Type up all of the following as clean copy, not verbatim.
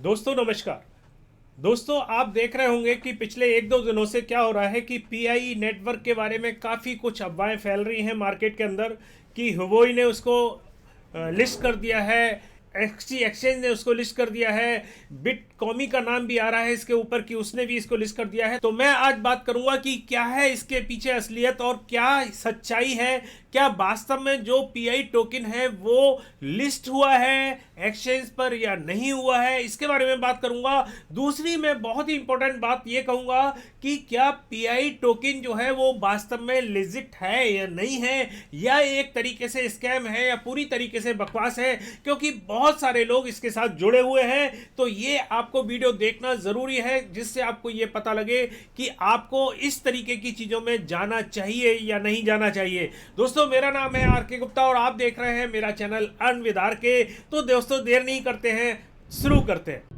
दोस्तों नमस्कार। दोस्तों आप देख रहे होंगे कि पिछले एक दो दिनों से क्या हो रहा है कि पीआई नेटवर्क के बारे में काफ़ी कुछ अफवाहें फैल रही हैं मार्केट के अंदर कि हुवेई ने उसको लिस्ट कर दिया है, एक्सची एक्सचेंज ने उसको लिस्ट कर दिया है, बिटकॉमी का नाम भी आ रहा है इसके ऊपर कि उसने भी इसको लिस्ट कर दिया है। तो मैं आज बात करूंगा कि क्या है इसके पीछे असलियत और क्या सच्चाई है, क्या वास्तव में जो पीआई टोकन है वो लिस्ट हुआ है एक्सचेंज पर या नहीं हुआ है, इसके बारे में बात करूंगा। दूसरी मैं बहुत ही इंपॉर्टेंट बात ये कहूंगा कि क्या पीआई टोकन जो है वो वास्तव में लिजिट है या नहीं है, या एक तरीके से स्कैम है या पूरी तरीके से बकवास है, क्योंकि बहुत सारे लोग इसके साथ जुड़े हुए हैं। तो ये आपको वीडियो देखना जरूरी है जिससे आपको ये पता लगे कि आपको इस तरीके की चीजों में जाना चाहिए या नहीं जाना चाहिए। दोस्तों मेरा नाम है आर के गुप्ता और आप देख रहे हैं मेरा चैनल अर्न विद आर के। तो दोस्तों देर नहीं करते हैं, शुरू करते हैं।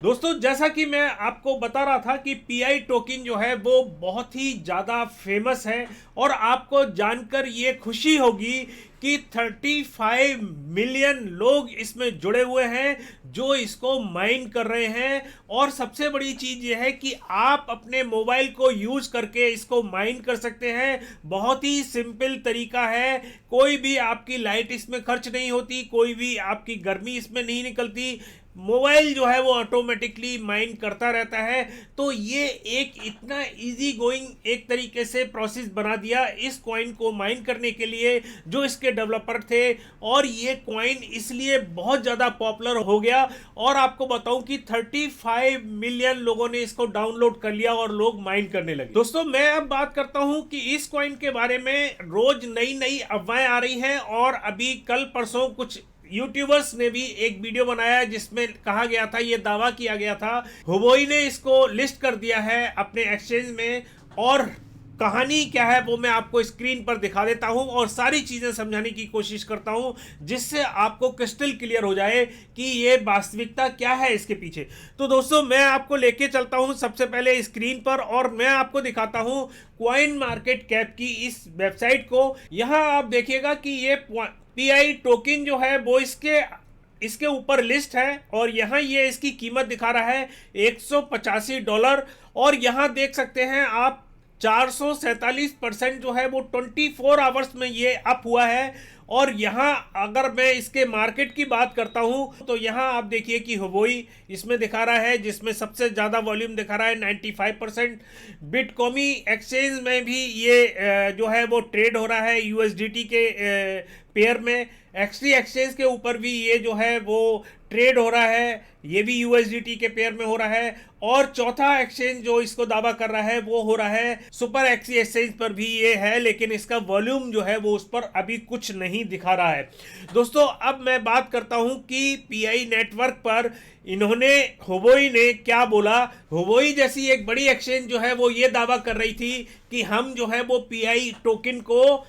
दोस्तों जैसा कि मैं आपको बता रहा था कि पीआई टोकन जो है वो बहुत ही ज़्यादा फेमस है और आपको जानकर ये खुशी होगी कि 35 मिलियन लोग इसमें जुड़े हुए हैं जो इसको माइन कर रहे हैं। और सबसे बड़ी चीज़ ये है कि आप अपने मोबाइल को यूज़ करके इसको माइन कर सकते हैं। बहुत ही सिंपल तरीका है, कोई भी आपकी लाइट इसमें खर्च नहीं होती, कोई भी आपकी गर्मी इसमें नहीं निकलती, मोबाइल जो है वो ऑटोमेटिकली माइन करता रहता है। तो ये एक इतना इजी गोइंग एक तरीके से प्रोसेस बना दिया इस कॉइन को माइन करने के लिए जो इसके डेवलपर थे, और ये कॉइन इसलिए बहुत ज़्यादा पॉपुलर हो गया। और आपको बताऊं कि 35 मिलियन लोगों ने इसको डाउनलोड कर लिया और लोग माइन करने लगे। दोस्तों मैं अब बात करता हूं कि इस कॉइन के बारे में रोज नई नई अफवाहें आ रही हैं, और अभी कल परसों कुछ यूट्यूबर्स ने भी एक वीडियो बनाया जिसमें कहा गया था, ये दावा किया गया था हुवेई ने इसको लिस्ट कर दिया है अपने एक्सचेंज में। और कहानी क्या है वो मैं आपको स्क्रीन पर दिखा देता हूं और सारी चीजें समझाने की कोशिश करता हूं जिससे आपको क्रिस्टल क्लियर हो जाए कि ये वास्तविकता क्या है इसके पीछे। तो दोस्तों मैं आपको लेके चलता हूं सबसे पहले स्क्रीन पर और मैं आपको दिखाता हूं कॉइन मार्केट कैप की इस वेबसाइट को। यहां आप देखिएगा कि ये पीआई टोकन जो है वो इसके ऊपर लिस्ट है और यहाँ ये इसकी कीमत दिखा रहा है $185। और यहाँ देख सकते हैं आप 447% जो है वो 24 आवर्स में ये अप हुआ है। और यहाँ अगर मैं इसके मार्केट की बात करता हूँ तो यहाँ आप देखिए कि हुवेई इसमें दिखा रहा है जिसमें सबसे ज़्यादा वॉल्यूम दिखा रहा है 95%। बिटकॉमी एक्सचेंज में भी ये जो है वो ट्रेड हो रहा है यूएसडीटी के पेयर में। एक्सटी एक्सचेंज के ऊपर भी ये जो है वो ट्रेड हो रहा है, ये भी यूएसडीटी के पेयर में हो रहा है। और चौथा एक्सचेंज जो इसको दावा कर रहा है वो हो रहा है सुपर एक्सी एक्सचेंज पर भी ये है, लेकिन इसका वॉल्यूम जो है वो उस पर अभी कुछ नहीं दिखा रहा है। दोस्तों अब मैं बात करता हूं कि पीआई नेटवर्क पर इन्होंने हुवेई ने क्या बोला। हुवेई जैसी एक बड़ी एक्सचेंज जो है वो ये दावा कर रही थी कि हम जो है वो पीआई टोकन को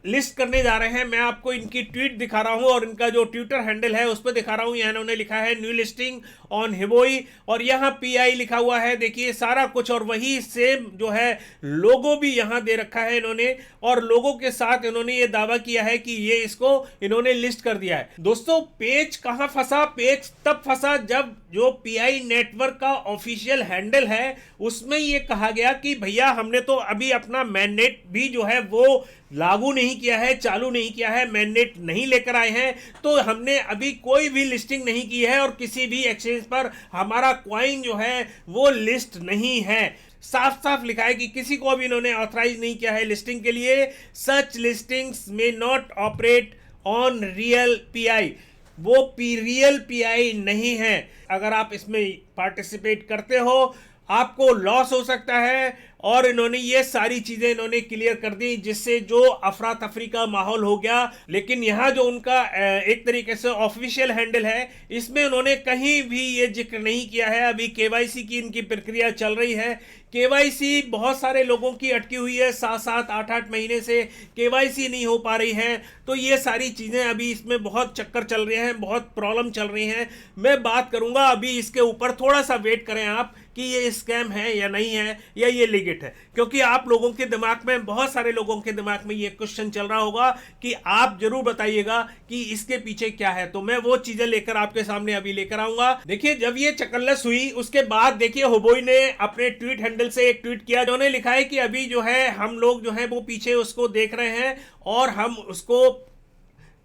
लिस्ट करने जा रहे हैं। मैं आपको इनकी ट्वीट दिखा रहा हूं और इनका जो ट्विटर हैंडल है उस पर दिखा रहा हूं। यहाँ इन्होंने लिखा है न्यू लिस्टिंग ऑन हुवेई और यहाँ पीआई लिखा हुआ है, देखिए सारा कुछ। और वही सेम जो है लोगो भी यहाँ दे रखा है इन्होंने, और लोगों के साथ इन्होंने ये दावा किया है कि ये इसको इन्होंने लिस्ट कर दिया है। दोस्तों पेज कहाँ फंसा? पेज तब फंसा जब जो पीआई नेटवर्क का ऑफिशियल हैंडल है उसमें ये कहा गया कि भैया हमने तो अभी अपना मैंडेट भी जो है वो लागू नहीं किया है, चालू नहीं किया है, मैंडेट नहीं लेकर आए हैं, तो हमने अभी कोई भी लिस्टिंग नहीं की है और किसी भी एक्सचेंज पर हमारा कॉइन जो है वो लिस्ट नहीं है। साफ साफ लिखा है कि किसी को भी इन्होंने ऑथराइज नहीं किया है लिस्टिंग के लिए। सच लिस्टिंग्स में not operate on real pi, वो रियल पीआई नहीं है। अगर आप इसमें पार्टिसिपेट करते हो आपको लॉस हो सकता है। और इन्होंने ये सारी चीजें इन्होंने क्लियर कर दी जिससे जो अफरा तफरी का माहौल हो गया। लेकिन यहाँ जो उनका एक तरीके से ऑफिशियल हैंडल है इसमें उन्होंने कहीं भी ये जिक्र नहीं किया है। अभी केवाईसी की इनकी प्रक्रिया चल रही है। केवाईसी बहुत सारे लोगों की अटकी हुई है, 7-7 8-8 महीने से केवाईसी नहीं हो पा रही है। तो ये सारी चीज़ें अभी इसमें बहुत चक्कर चल रहे हैं, बहुत प्रॉब्लम चल रही हैं। मैं बात करूंगा अभी इसके ऊपर, थोड़ा सा वेट करें आप कि ये स्कैम है या नहीं है या ये लीगिट है, क्योंकि आप लोगों के दिमाग में, बहुत सारे लोगों के दिमाग में ये क्वेश्चन चल रहा होगा कि आप जरूर बताइएगा कि इसके पीछे क्या है। तो मैं वो चीजें लेकर आपके सामने अभी लेकर आऊंगा। देखिए, जब ये चकल्लस हुई उसके बाद देखिए हुबोई ने अपने ट्वीट हैंडल से एक ट्वीट किया, उन्होंने लिखा है कि अभी जो है हम लोग जो है वो पीछे उसको देख रहे हैं और हम उसको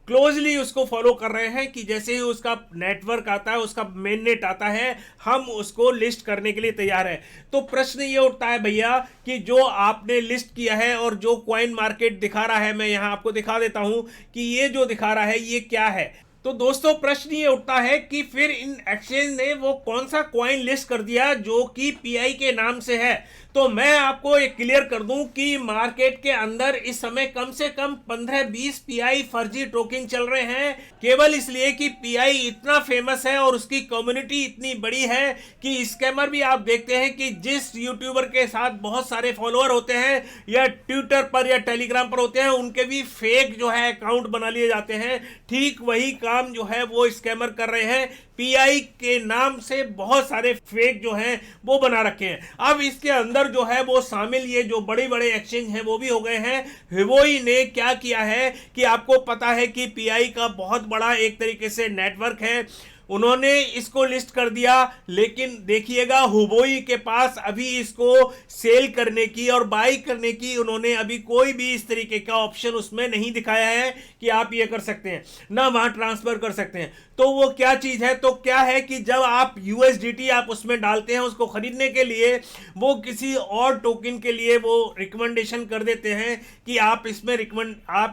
क्लोजली उसको फॉलो कर रहे हैं कि जैसे ही उसका नेटवर्क आता है, उसका मेन नेट आता है, हम उसको लिस्ट करने के लिए तैयार है। तो प्रश्न ये उठता है भैया कि जो आपने लिस्ट किया है और जो कॉइन मार्केट दिखा रहा है, मैं यहां आपको दिखा देता हूं कि ये जो दिखा रहा है ये क्या है। तो दोस्तों प्रश्न ये उठता है कि फिर इन एक्सचेंज ने वो कौन सा कॉइन लिस्ट कर दिया जो कि पीआई के नाम से है। तो मैं आपको एक क्लियर कर दूं कि मार्केट के अंदर इस समय कम से कम 15-20 पीआई फर्जी टोकन चल रहे हैं, केवल इसलिए कि पीआई इतना फेमस है और उसकी कम्युनिटी इतनी बड़ी है कि स्कैमर भी आप देखते हैं कि जिस यूट्यूबर के साथ बहुत सारे फॉलोअर होते हैं या ट्विटर पर या टेलीग्राम पर होते हैं, उनके भी फेक जो है अकाउंट बना लिए जाते हैं। ठीक वही काम जो है वो स्कैमर कर रहे हैं, पीआई के नाम से बहुत सारे फेक जो हैं वो बना रखे हैं। अब इसके अंदर जो है वो शामिल ये जो बड़े बड़े एक्सचेंज हैं वो भी हो गए हैं। हिवोई ने क्या किया है कि आपको पता है कि पीआई का बहुत बड़ा एक तरीके से नेटवर्क है, उन्होंने इसको लिस्ट कर दिया, लेकिन देखिएगा हुबोई के पास अभी इसको सेल करने की और बाई करने की उन्होंने अभी कोई भी इस तरीके का ऑप्शन उसमें नहीं दिखाया है कि आप ये कर सकते हैं, ना वहां ट्रांसफर कर सकते हैं। तो वो क्या चीज है, तो क्या है कि जब आप यूएसडीटी आप उसमें डालते हैं उसको खरीदने के लिए, वो किसी और टोकन के लिए वो रिकमेंडेशन कर देते हैं कि आप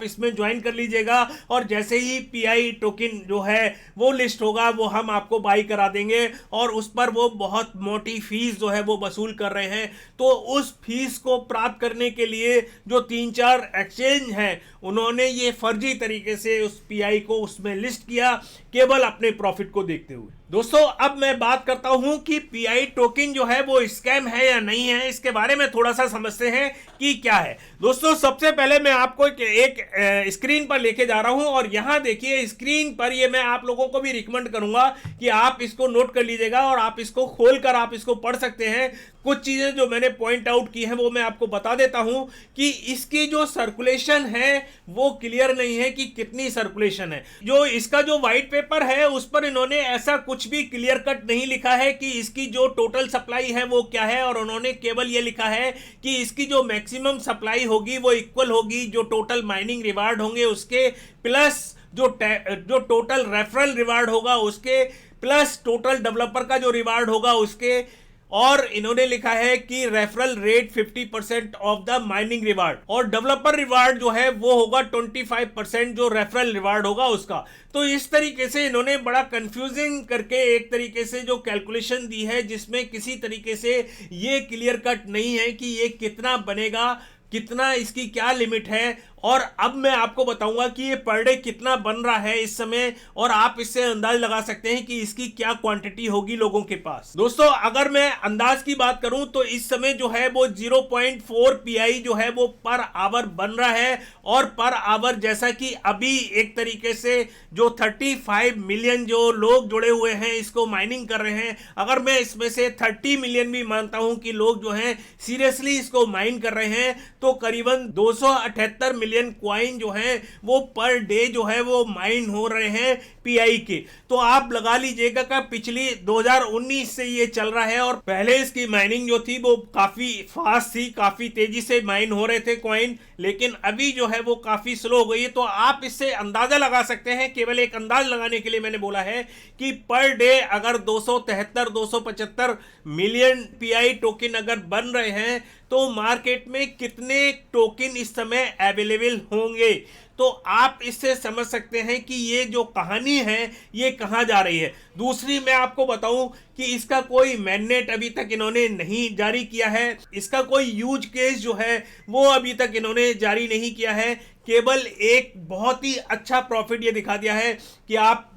इसमें ज्वाइन कर लीजिएगा और जैसे ही पीआई टोकन जो है वो लिस्ट होगा वो हम आपको बाई करा देंगे, और उस पर वो बहुत मोटी फीस जो है वो वसूल कर रहे हैं। तो उस फीस को प्राप्त करने के लिए जो 3-4 एक्सचेंज हैं उन्होंने ये फर्जी तरीके से उस पीआई को उसमें लिस्ट किया, केवल अपने प्रॉफिट को देखते हुए। दोस्तों अब मैं बात करता हूं कि पीआई टोकन जो है वो स्कैम है या नहीं है, इसके बारे में थोड़ा सा समझते हैं कि क्या है। दोस्तों सबसे पहले मैं आपको एक स्क्रीन पर लेके जा रहा हूं और यहां देखिए स्क्रीन पर, ये मैं आप लोगों को भी रिकमेंड करूंगा कि आप इसको नोट कर लीजिएगा और आप इसको खोलकर आप इसको पढ़ सकते हैं। कुछ चीजें जो मैंने पॉइंट आउट की हैं वो मैं आपको बता देता हूं कि इसकी जो सर्कुलेशन है वो क्लियर नहीं है कि कितनी सर्कुलेशन है। जो इसका जो व्हाइट पेपर है उस पर इन्होंने ऐसा कुछ भी क्लियर कट नहीं लिखा है कि इसकी जो टोटल सप्लाई है वो क्या है, और उन्होंने केवल ये लिखा है कि इसकी जो मैक्सिमम सप्लाई होगी वो इक्वल होगी जो टोटल माइनिंग रिवार्ड होंगे उसके, प्लस जो टोटल रेफरल रिवार्ड होगा उसके, प्लस टोटल डेवलपर का जो रिवार्ड होगा उसके, और इन्होंने लिखा है कि referral rate 50% of the mining reward, और डेवलपर रिवार्ड जो है वो होगा 25% जो रेफरल रिवार्ड होगा उसका। तो इस तरीके से इन्होंने बड़ा कंफ्यूजिंग करके एक तरीके से जो कैलकुलेशन दी है, जिसमें किसी तरीके से ये क्लियर कट नहीं है कि ये कितना बनेगा, कितना इसकी क्या लिमिट है। और अब मैं आपको बताऊंगा कि ये पर डे कितना बन रहा है इस समय, और आप इससे अंदाज लगा सकते हैं कि इसकी क्या क्वांटिटी होगी लोगों के पास। दोस्तों अगर मैं अंदाज की बात करूं तो इस समय जो है वो 0.4 पीआई जो है वो पर आवर बन रहा है, और पर आवर जैसा कि अभी एक तरीके से जो 35 मिलियन जो लोग जुड़े हुए हैं इसको माइनिंग कर रहे हैं, अगर मैं इसमें से 30 मिलियन भी मानता हूं कि लोग जो हैं सीरियसली इसको माइन कर रहे हैं, तो करीबन 278 मिलियन क्वाइन जो है वो पर डे जो है वो माइन हो रहे हैं पीआई के। तो आप लगा लीजिएगा कि पिछली 2019 से ये चल रहा है, और पहले इसकी माइनिंग जो थी वो काफी फास्ट थी, काफी तेजी से माइन हो रहे थे कॉइन, लेकिन अभी जो है वो काफी स्लो हो गई है। तो आप इससे अंदाजा लगा सकते हैं, केवल एक अंदाज लगाने के लिए मैंने बोला है कि पर डे अगर 275 मिलियन पीआई टोकन अगर बन रहे हैं तो मार्केट में कितने टोकन इस समय अवेलेबल होंगे। तो आप इससे समझ सकते हैं कि ये जो कहानी है ये कहां जा रही है। दूसरी मैं आपको बताऊं कि इसका कोई मैंडेट अभी तक इन्होंने नहीं जारी किया है, इसका कोई यूज केस जो है वो अभी तक इन्होंने जारी नहीं किया है। केवल एक बहुत ही अच्छा प्रॉफिट ये दिखा दिया है कि आप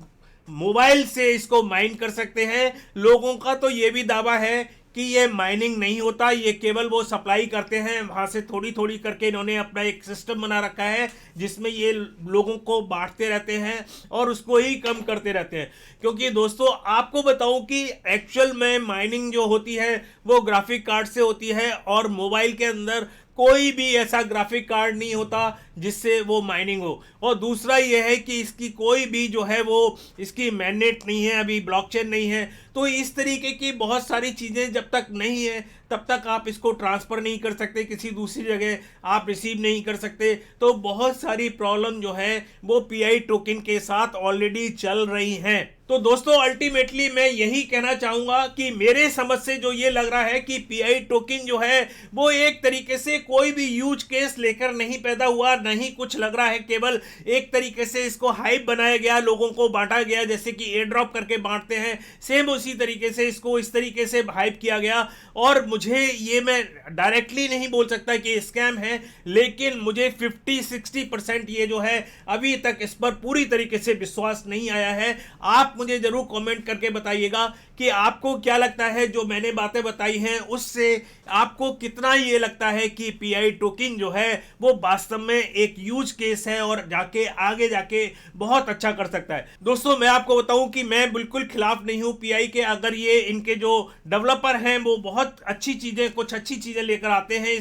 मोबाइल से इसको माइन कर सकते हैं। लोगों का तो ये भी दावा है कि ये माइनिंग नहीं होता, ये केवल वो सप्लाई करते हैं, वहां से थोड़ी थोड़ी करके इन्होंने अपना एक सिस्टम बना रखा है जिसमें ये लोगों को बांटते रहते हैं और उसको ही कम करते रहते हैं। क्योंकि दोस्तों आपको बताऊं कि एक्चुअल में माइनिंग जो होती है वो ग्राफिक कार्ड से होती है, और मोबाइल के अंदर कोई भी ऐसा ग्राफिक कार्ड नहीं होता जिससे वो माइनिंग हो। और दूसरा ये है कि इसकी कोई भी जो है वो इसकी मैननेट नहीं है, अभी ब्लॉकचेन नहीं है। तो इस तरीके की बहुत सारी चीज़ें जब तक नहीं है तब तक आप इसको ट्रांसफ़र नहीं कर सकते, किसी दूसरी जगह आप रिसीव नहीं कर सकते। तो बहुत सारी प्रॉब्लम जो है वो पीआई टोकन के साथ ऑलरेडी चल रही हैं। तो दोस्तों अल्टीमेटली मैं यही कहना चाहूँगा कि मेरे समझ से जो ये लग रहा है कि पीआई टोकन जो है वो एक तरीके से कोई भी यूज केस लेकर नहीं पैदा हुआ, नहीं कुछ लग रहा है, केवल एक तरीके से इसको हाइप बनाया गया, लोगों को बांटा गया, जैसे कि एयर ड्रॉप करके बांटते हैं, सेम उसी तरीके से इसको इस तरीके से हाइप किया गया। और मुझे ये मैं डायरेक्टली नहीं बोल सकता कि स्कैम है, लेकिन मुझे 50-60% ये जो है अभी तक इस पर पूरी तरीके से विश्वास नहीं आया है। आप मुझे जरूर कमेंट करके बताइएगा कि आपको क्या लगता है, जो मैंने बातें बताई हैं उससे आपको कितना ये लगता है कि पीआई टोकन जो है वो वास्तव में एक यूज केस है और जाके आगे जाके बहुत अच्छा कर सकता है। दोस्तों मैं आपको बताऊं कि मैं बिल्कुल खिलाफ नहीं हूं पीआई के, अगर ये इनके जो डेवलपर हैं वो बहुत अच्छी चीजें, कुछ अच्छी चीजें लेकर आते हैं,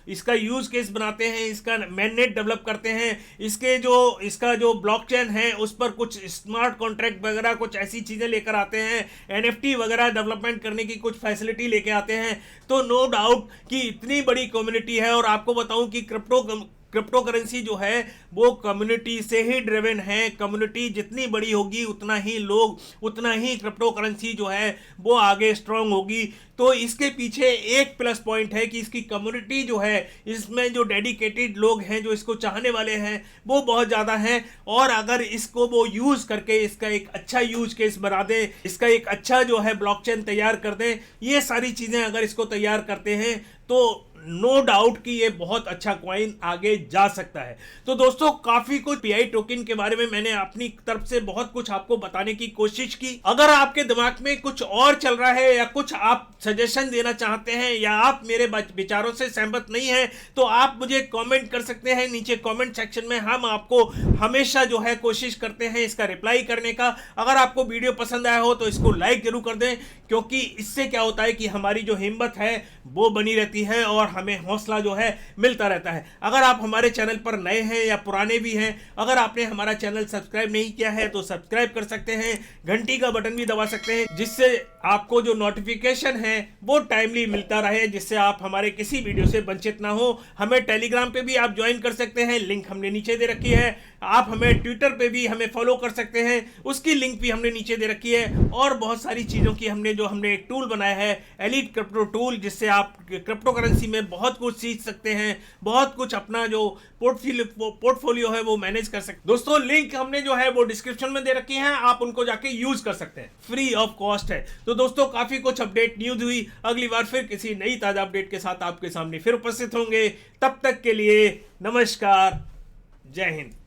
इसका यूज केस बनाते हैं, इसका मैननेट डेवलप करते हैं, इसका जो ब्लॉकचेन है उस पर कुछ स्मार्ट कॉन्ट्रैक्ट वगैरह कुछ ऐसी चीजें लेकर आते हैं, एनएफटी वगैरह डेवलपमेंट करने की कुछ फैसिलिटी लेके आते हैं, तो नो डाउट कि इतनी बड़ी कम्युनिटी है। और आपको बताऊं कि क्रिप्टो करेंसी जो है वो कम्युनिटी से ही ड्रिवन है। कम्युनिटी जितनी बड़ी होगी उतना ही लोग, उतना ही क्रिप्टो करेंसी जो है वो आगे स्ट्रांग होगी। तो इसके पीछे एक प्लस पॉइंट है कि इसकी कम्युनिटी जो है, इसमें जो डेडिकेटेड लोग हैं, जो इसको चाहने वाले हैं वो बहुत ज़्यादा हैं। और अगर इसको वो यूज़ करके इसका एक अच्छा यूज केस बना दें, इसका एक अच्छा जो है ब्लॉकचेन तैयार कर दें, ये सारी चीज़ें अगर इसको तैयार करते हैं तो नो डाउट कि ये बहुत अच्छा कॉइन आगे जा सकता है। तो दोस्तों काफी कुछ पीआई टोकन के बारे में मैंने अपनी तरफ से बहुत कुछ आपको बताने की कोशिश की। अगर आपके दिमाग में कुछ और चल रहा है या कुछ आप सजेशन देना चाहते हैं या आप मेरे विचारों से सहमत नहीं है तो आप मुझे कमेंट कर सकते हैं नीचे कमेंट सेक्शन में। हम आपको हमेशा जो है कोशिश करते हैं इसका रिप्लाई करने का। अगर आपको वीडियो पसंद आया हो तो इसको लाइक जरूर कर दें, क्योंकि इससे क्या होता है कि हमारी जो हिम्मत है वो बनी रहती है और हमें हौसला जो है मिलता रहता है। अगर आप हमारे चैनल पर नए हैं या पुराने भी हैं, अगर आपने हमारा चैनल सब्सक्राइब नहीं किया है तो सब्सक्राइब कर सकते हैं, घंटी का बटन भी दबा सकते हैं, जिससे आपको जो नोटिफिकेशन है वो टाइमली मिलता रहे, जिससे आप हमारे किसी वीडियो से वंचित ना हो। हमें टेलीग्राम पे भी आप ज्वाइन कर सकते हैं, लिंक हमने नीचे दे रखी है। आप हमें ट्विटर पे भी हमें फॉलो कर सकते हैं, उसकी लिंक भी हमने नीचे दे रखी है। और बहुत सारी चीज़ों की हमने एक टूल बनाया है, एलीट क्रिप्टो टूल, जिससे आप क्रिप्टो करेंसी में बहुत कुछ सीख सकते हैं, बहुत कुछ अपना जो पोर्टफोलियो है वो मैनेज कर सकते हैं। दोस्तों लिंक हमने जो है वो डिस्क्रिप्शन में दे रखी है, आप उनको जाके यूज कर सकते हैं, फ्री ऑफ कॉस्ट है। तो दोस्तों काफी कुछ अपडेट न्यूज हुई, अगली बार फिर किसी नई ताजा अपडेट के साथ आपके सामने फिर उपस्थित होंगे। तब तक के लिए नमस्कार, जय हिंद।